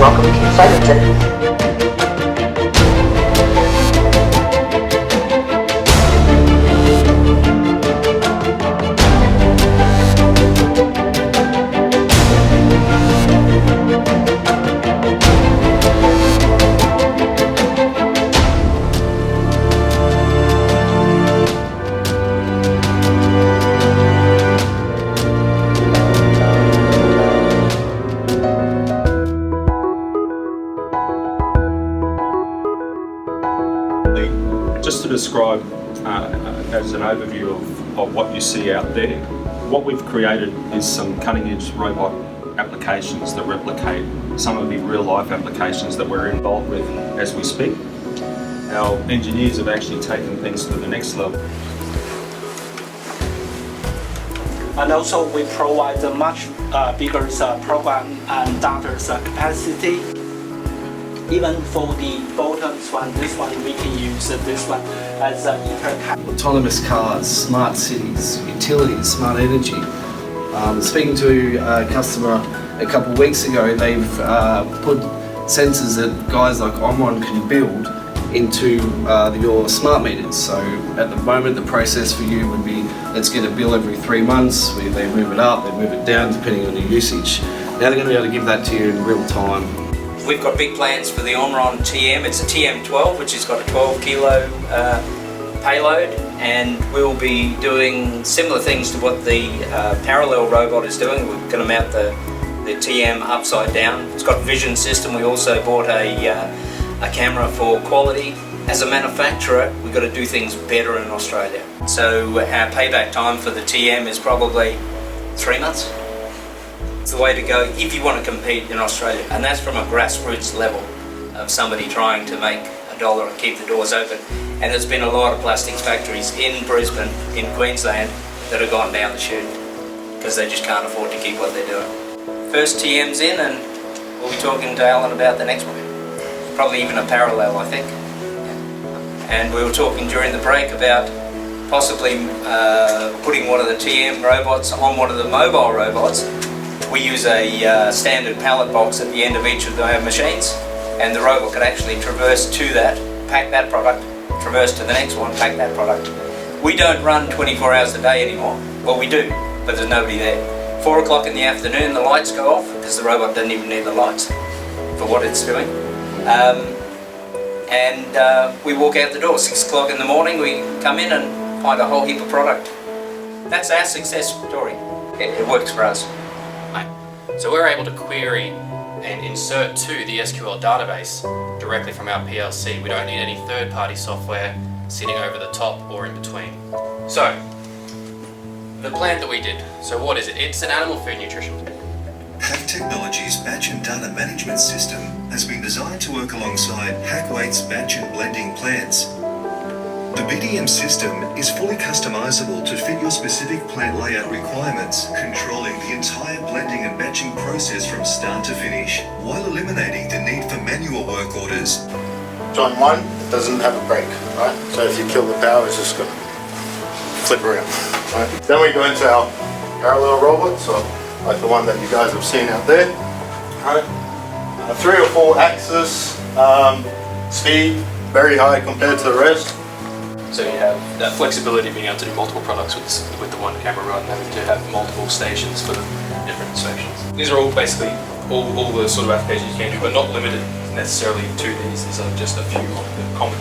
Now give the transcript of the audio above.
Welcome to Tim Symonds, attendees. Just to describe as an overview of what you see out there, what we've created is some cutting-edge robot applications that replicate some of the real-life applications that we're involved with as we speak. Our engineers have actually taken things to the next level. And also we provide a much bigger program and data capacity. Even for the bottoms one, this one we can use this one as an interconnect. Autonomous cars, smart cities, utilities, smart energy. Speaking to a customer a couple of weeks ago, they've put sensors that guys like Omron can build into your smart meters. So at the moment the process for you would be, let's get a bill every 3 months, they move it up, they move it down depending on your usage. Now they're going to be able to give that to you in real time. We've got big plans for the Omron TM. It's a TM12, which has got a 12 kilo payload, and we'll be doing similar things to what the parallel robot is doing. We're going to mount the TM upside down. It's got a vision system. We also bought a camera for quality. As a manufacturer, we've got to do things better in Australia. So our payback time for the TM is probably 3 months. It's the way to go if you want to compete in Australia, and that's from a grassroots level of somebody trying to make $1 and keep the doors open. And there's been a lot of plastics factories in Brisbane, in Queensland, that have gone down the chute because they just can't afford to keep what they're doing. First TM's in, and we'll be talking to Alan about the next one. Probably even a parallel, I think. And we were talking during the break about possibly putting one of the TM robots on one of the mobile robots. We use a standard pallet box at the end of each of our machines, and the robot could actually traverse to that, pack that product, traverse to the next one, pack that product. We don't run 24 hours a day anymore. Well, we do, but there's nobody there. 4 o'clock in the afternoon, the lights go off because the robot doesn't even need the lights for what it's doing. We walk out the door. 6 o'clock in the morning, we come in and find a whole heap of product. That's our success story. It works for us. So we're able to query and insert to the SQL database directly from our PLC. We don't need any third-party software sitting over the top or in between. So, the plant that we did, so what is it? It's an animal food nutrition plant. Pac Technologies' batch and data management system has been designed to work alongside Hackweight's batch and blending plants. The BDM system is fully customizable to fit your specific plant layout requirements, controlling the entire blending and batching process from start to finish, while eliminating the need for manual work orders. Joint 1, it doesn't have a brake, right? So if you kill the power, it's just going to flip around, right? Then we go into our parallel robots, so like the one that you guys have seen out there, right? 3 or 4 axis, speed, very high compared to the rest. So you have that flexibility of being able to do multiple products with the one camera rather than having to have multiple stations for the different sections. These are all basically all the sort of applications you can do, but not limited necessarily to these. These are just a few of the common